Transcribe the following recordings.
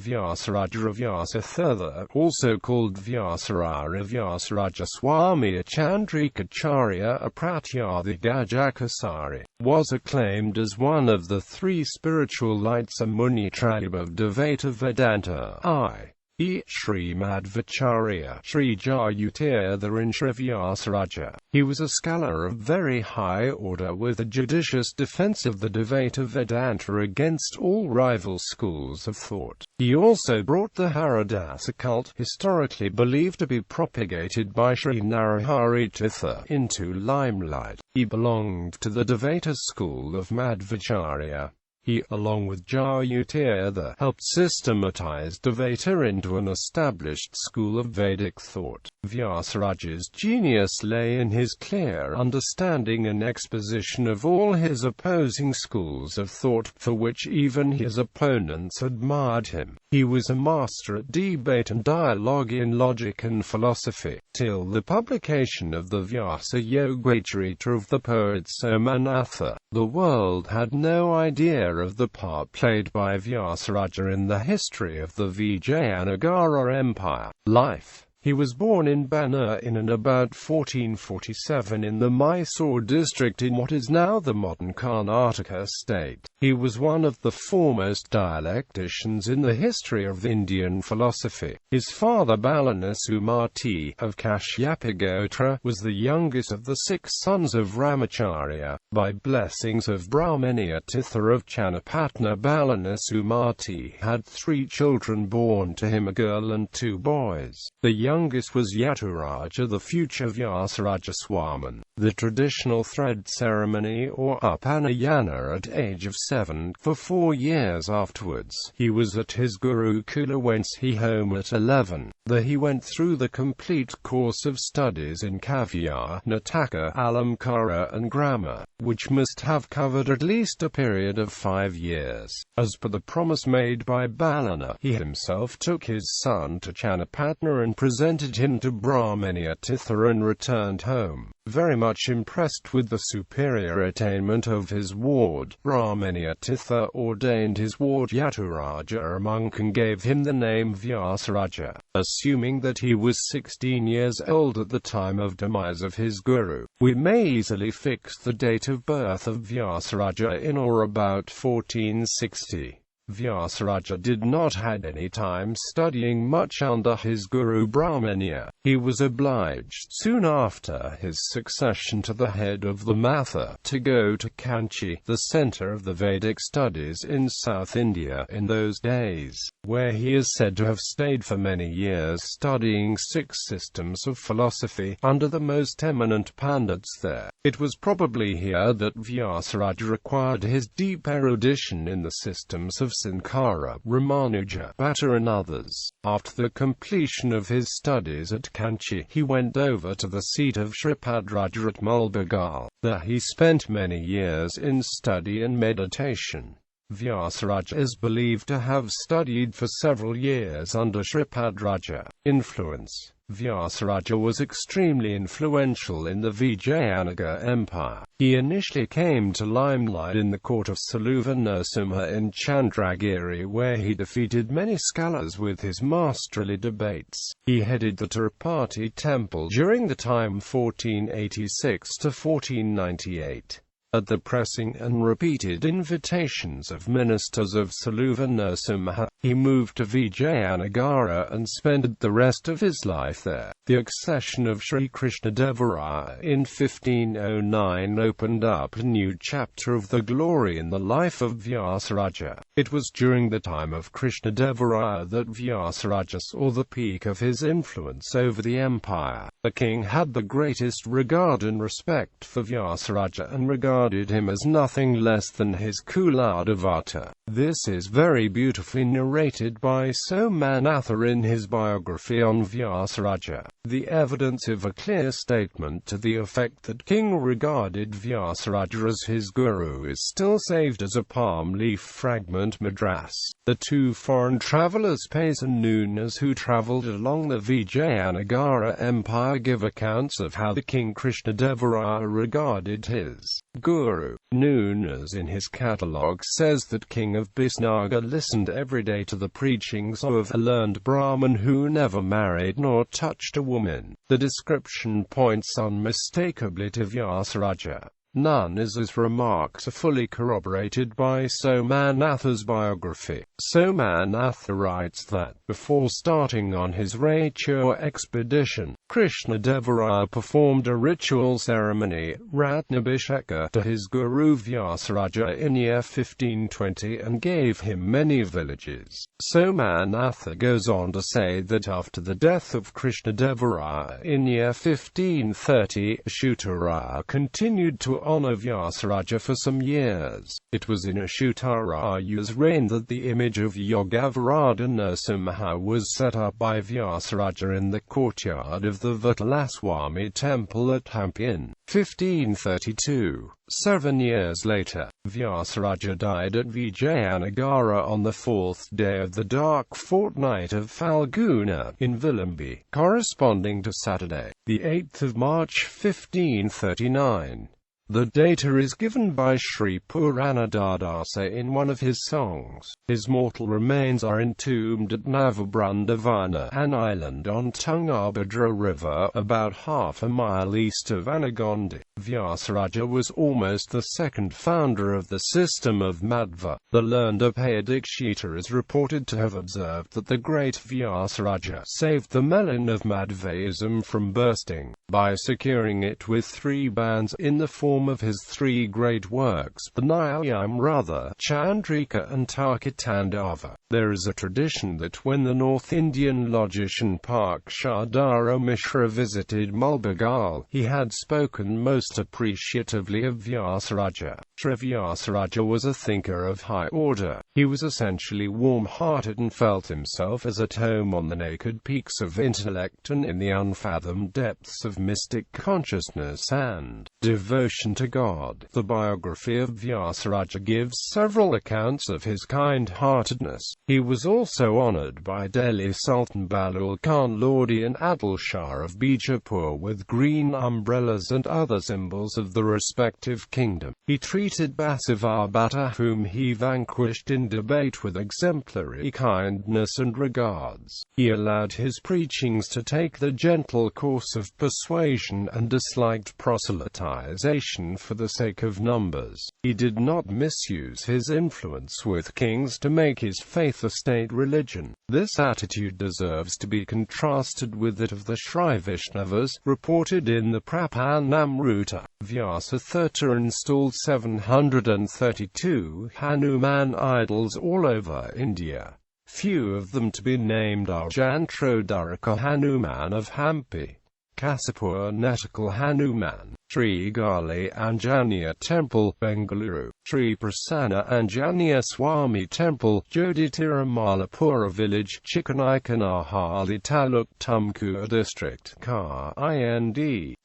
Vyasaraja of Vyasa Thirtha, also called Vyasaraya Vyasaraja Swami, a Chandrikacharya, a Pratyarthi Gajakesari, was acclaimed as one of the three spiritual lights, a munitrayam of Dvaita Vedanta, i.e. Sri Madhvacharya, Sri Jayatirtha and Sri Vyasaraja. He was a scholar of very high order with a judicious defense of the Dvaita Vedanta against all rival schools of thought. He also brought the Haridasa cult, historically believed to be propagated by Sri Narahari Tirtha, into limelight. He belonged to the Dvaita school of Madhvacharya. He, along with Jayatirtha, helped systematize Dvaita into an established school of Vedic thought. Vyasaraja's genius lay in his clear understanding and exposition of all his opposing schools of thought, for which even his opponents admired him. He was a master at debate and dialogue in logic and philosophy. Till the publication of the Vyasa Yogacarita of the poet Somanatha, the world had no idea of the part played by Vyasaraja in the history of the Vijayanagara Empire. Life. He was born in Banur in and about 1447 in the Mysore district in what is now the modern Karnataka state. He was one of the foremost dialecticians in the history of Indian philosophy. His father Balanasumati of Kashyapa was the youngest of the 6 sons of Ramacharya. By blessings of Brahmaniya-Tirtha of Chanapatna, Balanasumati had 3 children born to him, a girl and 2 boys. The youngest was Yaturaja, the future Vyasaraja Swami. The traditional thread ceremony or upanayana at age of 7. For 4 years afterwards, he was at his Gurukula, whence he home at 11. There he went through the complete course of studies in Kavya, Nataka, Alamkara and grammar, which must have covered at least a period of 5 years. As per the promise made by Balana, he himself took his son to Chanapatna and presented him to Brahmaniya-Tirtha and returned home. Very much impressed with the superior attainment of his ward, Brahmaniya-Tirtha ordained his ward Yaturaja a monk and gave him the name Vyasaraja. Assuming that he was 16 years old at the time of demise of his guru, we may easily fix the date of birth of Vyasaraja in or about 1460. Vyasaraja did not had any time studying much under his guru Brahmaniya. He was obliged, soon after his succession to the head of the Matha, to go to Kanchi, the center of the Vedic studies in South India in those days, where he is said to have stayed for many years studying 6 systems of philosophy, under the most eminent pandits there. It was probably here that Vyasaraja acquired his deep erudition in the systems of Sankara, Ramanuja, Bhatta and others. After the completion of his studies at Kanchi, he went over to the seat of Shripadraja at Mulbagal. There he spent many years in study and meditation. Vyasaraja is believed to have studied for several years under Shripadraja. Influence. Vyasaraja was extremely influential in the Vijayanagara Empire. He initially came to limelight in the court of Saluva Narasimha in Chandragiri, where he defeated many scholars with his masterly debates. He headed the Tirupati temple during the time 1486 to 1498. At the pressing and repeated invitations of ministers of Saluva Narasimha, he moved to Vijayanagara and spent the rest of his life there. The accession of Sri Krishnadevaraya in 1509 opened up a new chapter of the glory in the life of Vyasaraja. It was during the time of Krishnadevaraya that Vyasaraja saw the peak of his influence over the empire. The king had the greatest regard and respect for Vyasaraja and regarded him as nothing less than his Kuladevata. This is very beautifully narrated by Somanatha in his biography on Vyasaraja. The evidence of a clear statement to the effect that king regarded Vyasaraja as his guru is still saved as a palm leaf fragment Madras. The 2 foreign travelers Pais and Nunas who travelled along the Vijayanagara Empire give accounts of how the king Krishnadevaraya regarded his guru. Nunas in his catalogue says that King king of Bisnagar listened every day to the preachings of a learned Brahmin who never married nor touched a woman. The description points unmistakably to Vyasaraja. None of his remarks are fully corroborated by Somanatha's biography. Somanatha writes that, before starting on his Raichur expedition, Krishnadevaraya performed a ritual ceremony, Ratnabhisheka, to his guru Vyasaraja in year 1520 and gave him many villages. Somanatha goes on to say that after the death of Krishnadevaraya in year 1530, Ashutaraya continued to honor Vyasaraja for some years. It was in Ashutaraya's reign that the image of Yogavarada Narasimha was set up by Vyasaraja in the courtyard of the Vyasa Swami temple at Hampi in 1532. 7 years later, Vyasaraja died at Vijayanagara on the 4th day of the dark fortnight of Falguna, in Vilambi, corresponding to Saturday, the 8th of March 1539. The data is given by Sri Puranadadasa in one of his songs. His mortal remains are entombed at Navabrandavana, an island on Tungabhadra River, about half a mile east of Anagondi. Vyasaraja was almost the second founder of the system of Madhva. The learned Apayadikshita is reported to have observed that the great Vyasaraja saved the melon of Madhvaism from bursting, by securing it with 3 bands in the form of his 3 great works, the Nyayam, Chandrika and Tarkatandava. There is a tradition that when the North Indian logician Parkshadara Mishra visited Mulbagal, he had spoken most appreciatively of Vyasaraja. Sri Vyasaraja was a thinker of high order. He was essentially warm-hearted and felt himself as at home on the naked peaks of intellect and in the unfathomed depths of mystic consciousness and devotion to God. The biography of Vyasaraja gives several accounts of his kind-heartedness. He was also honored by Delhi Sultan Balul Khan Lodi and Adil Shah of Bijapur with green umbrellas and other symbols of the respective kingdom. He treated Basavabhata, whom he vanquished in debate, with exemplary kindness and regards. He allowed his preachings to take the gentle course of persuasion and disliked proselytization for the sake of numbers. He did not misuse his influence with kings to make his faith a state religion. This attitude deserves to be contrasted with that of the Sri Vaishnavas, reported in the Prapanamruta. Vyasa Thirtha installed 732 Hanuman idols all over India. Few of them to be named are Jantrodharaka Hanuman of Hampi, Kasipur Netikal Hanuman, Sri Gali Anjaniya Temple, Bengaluru, Sri Prasanna Anjaniya Swami Temple, Jodhitiram Malapura Village, Chikanaikanahalli Taluk, Tumkur District, Kind,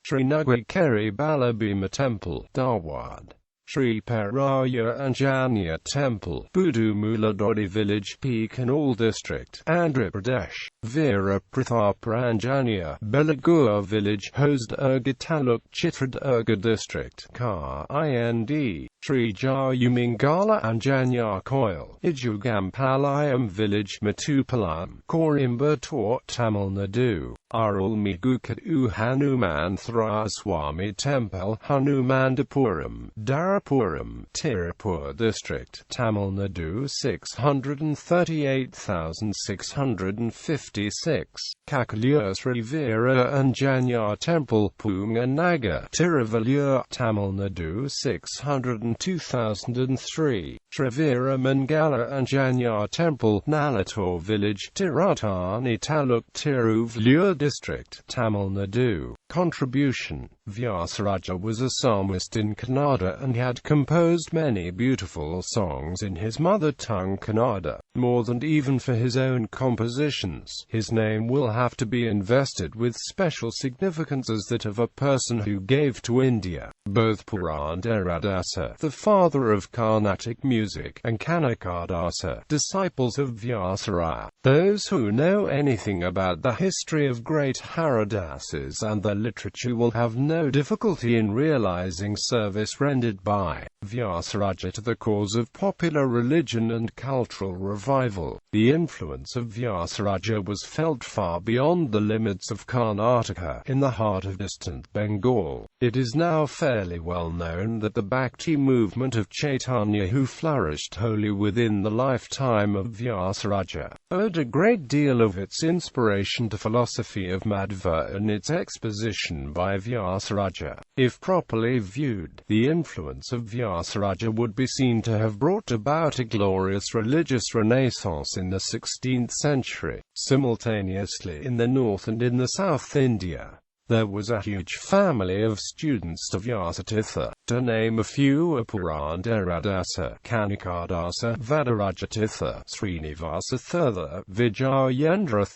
Sri Nagakeri Balabhima Temple, Dharwad, Sri Paraya Anjaniya Temple, Budumuladodi Village, Pekanal District, Andhra Pradesh, Veera Pratapa Anjaniya, Belagur Village, Hosdurga Taluk, Chitradurga District, Kind, Sri Jayamangala Anjaniya Coil, Ijugampalayam Village, Matupalam, Coimbatore, Tamil Nadu, Arulmigukadu Hanuman Swami Temple, Hanumandapuram, Darapuram, Tirupur District, Tamil Nadu 638,656, Kakalur Sri Veera Anjaniya Temple, Punganagar, Tiruvallur, Tamil Nadu 602,003, Sri Veera Mangala Anjaniya Temple, Nalator Village, Tiratani Taluk, Tiruvallur District, Tamil Nadu. Contribution. Vyasaraja was a psalmist in Kannada and had composed many beautiful songs in his mother tongue Kannada. More than even for his own compositions, his name will have to be invested with special significance as that of a person who gave to India both Purandaradasa, the father of Carnatic music, and Kanakadasa, disciples of Vyasaraya. Those who know anything about the history of great Haridasas and their literature will have no difficulty in realizing service rendered by Vyasaraja to the cause of popular religion and cultural revival. The influence of Vyasaraja was felt far beyond the limits of Karnataka, in the heart of distant Bengal. It is now fairly well known that the Bhakti movement of Chaitanya, who flourished wholly within the lifetime of Vyasaraja, owed a great deal of its inspiration to philosophy of Madhva and its exposition by Vyasaraja. If properly viewed, the influence of Vyasaraja would be seen to have brought about a glorious religious renaissance in the 16th century. Simultaneously, in the north and in the south India, there was a huge family of students to Vyasatirtha. To name a few: Haridasa, Kanikadasa, Vyasaraja Sri Narahari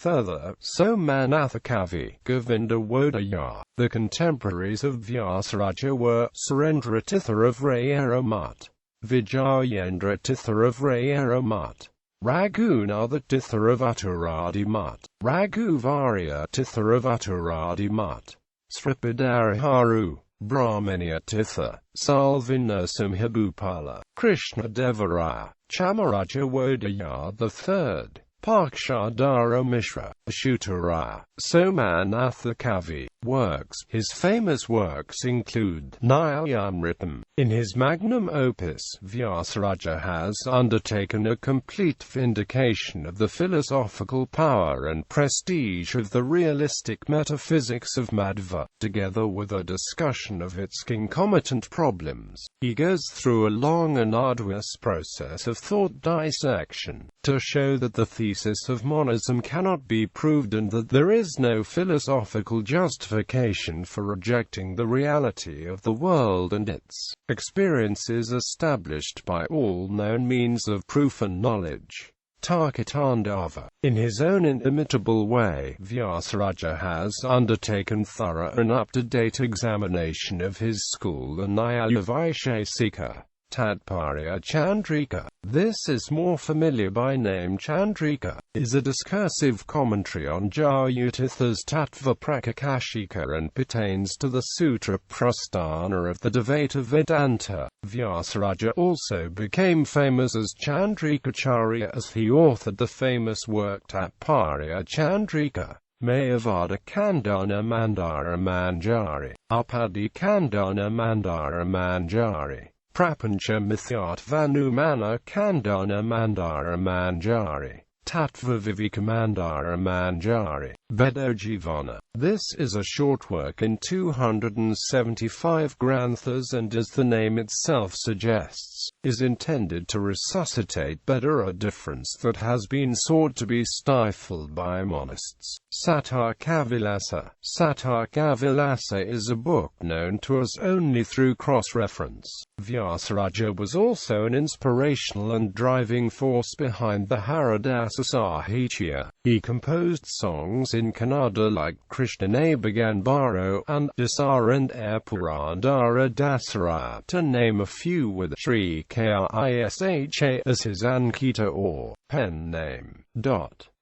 Tirtha, Somanatha Kavi, Govinda Wodaya. The contemporaries of Vyasaraja were Surendratirtha of Rayaramat, Tirtha of Rayaramat, Raghunatha of Uttaradimat, Raghuvarya of Uttaradimat, Sripadariharu, Brahmanya-Tirtha, Salvinasimhabhupala, Krishna-Devaraya, Chamaraja Wodaya III, Pakshadara Mishra, Ashutaraya, Somanatha Kavi. Works. His famous works include Nyayamritam. In his magnum opus, Vyasaraja has undertaken a complete vindication of the philosophical power and prestige of the realistic metaphysics of Madhva, together with a discussion of its concomitant problems. He goes through a long and arduous process of thought dissection, to show that the thesis of monism cannot be proved and that there is no philosophical justification for rejecting the reality of the world and its experiences established by all known means of proof and knowledge. Tarkatandava. In his own inimitable way, Vyasaraja has undertaken thorough and up-to-date examination of his school, the Nyaya-Vaishesika Tatparya Chandrika. This is more familiar by name Chandrika, is a discursive commentary on Jayatirtha's Tattva Prakashika and pertains to the Sutra Prasthana of the Dvaita Vedanta. Vyasaraja also became famous as Chandrikacharya as he authored the famous work Tatparya Chandrika, Mayavada Kandana Mandara Manjari, Upadi Kandana Mandara Manjari, Prapancha Mithyatvanumana Kandana Mandara Manjari, Tattva Viveka Mandara Manjari, Bedojivana. This is a short work in 275 granthas and, as the name itself suggests, is intended to resuscitate better a difference that has been sought to be stifled by monists. Satarkavilasa. Satarkavilasa is a book known to us only through cross-reference. Vyasaraja was also an inspirational and driving force behind the Haridasa Sahitya. He composed songs in Kannada like Krishna Nabagambaro and Dasara and Air Purandara Dasaraya, to name a few, with Sri Kisha as his Ankita or pen name.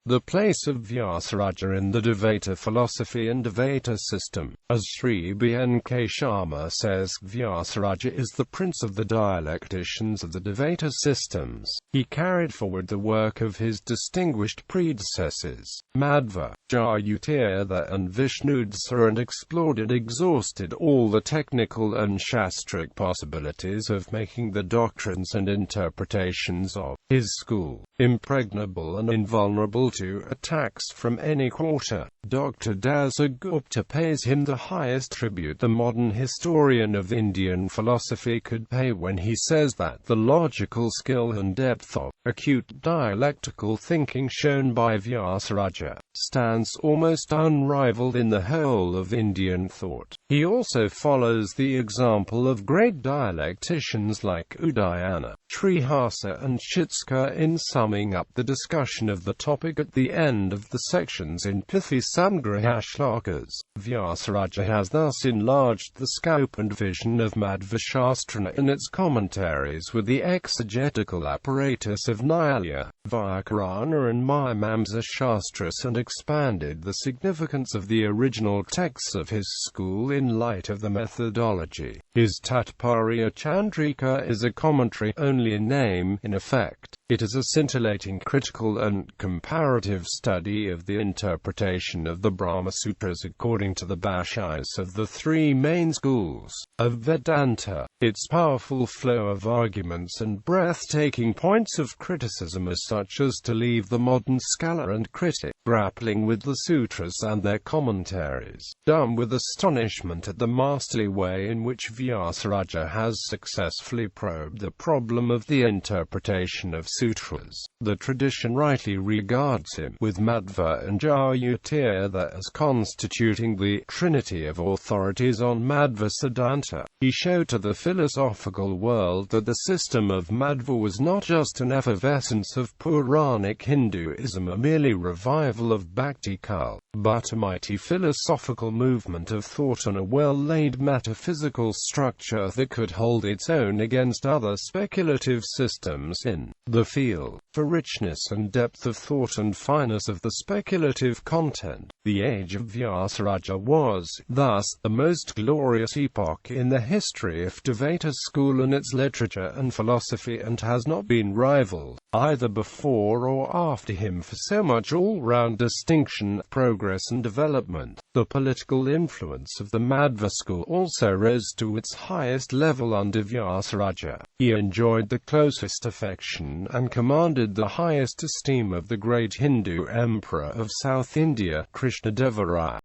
The place of Vyasaraja in the Dvaita philosophy and Dvaita system. As Sri B.N.K. Sharma says, Vyasaraja is the prince of the dialecticians of the Dvaita systems. He carried forward the work of his distinguished predecessors, Madhva, Jayatirtha and Vishnudsa, and explored and exhausted all the technical and shastric possibilities of making the doctrines and interpretations of his school impregnable and invulnerable to attacks from any quarter. Dr. Dasagupta pays him the highest tribute the modern historian of Indian philosophy could pay when he says that the logical skill and depth of acute dialectical thinking shown by Vyasaraja stands almost unrivaled in the whole of Indian thought. He also follows the example of great dialecticians like Udayana, Srihasa and Chitska in summing up the discussion of the topic at the end of the sections in pithy Sangraha shlokas. Vyasaraja has thus enlarged the scope and vision of Madhvacharya in its commentaries with the exegetical apparatus of Nyaya, Vyakarana and Mimamsa Shastras, and expanded the significance of the original texts of his school in light of the methodology. His Tatparya Chandrika is a commentary only in name. In effect, it is a scintillating critical and comparative study of the interpretation of the Brahma Sutras according to the bhashyas of the three main schools of Vedanta. Its powerful flow of arguments and breathtaking points of criticism are such as to leave the modern scholar and critic grappling with the sutras and their commentaries, dumb with astonishment at the masterly way in which Vyasaraja has successfully probed the problem of the interpretation of sutras. The tradition rightly regards him, with Madhva and Jayatirtha, as constituting the trinity of authorities on Madhva Siddhanta. He showed to the philosophical world that the system of Madhva was not just an effervescence of Puranic Hinduism, a merely revival of Bhakti Kal, but a mighty philosophical movement of thought and a well-laid metaphysical structure that could hold its own against other speculative systems in the field. For richness and depth of thought and fineness of the speculative content, the age of Vyasaraja was, thus, the most glorious epoch in the history of Dvaita school and its literature and philosophy, and has not been rivaled, either before or after him, for so much all-round distinction, progress and development. The political influence of the Madhva school also rose to its highest level under Vyasaraja. He enjoyed the closest affection and commanded the highest esteem of the great Hindu emperor of South India, Krishnadevaraya.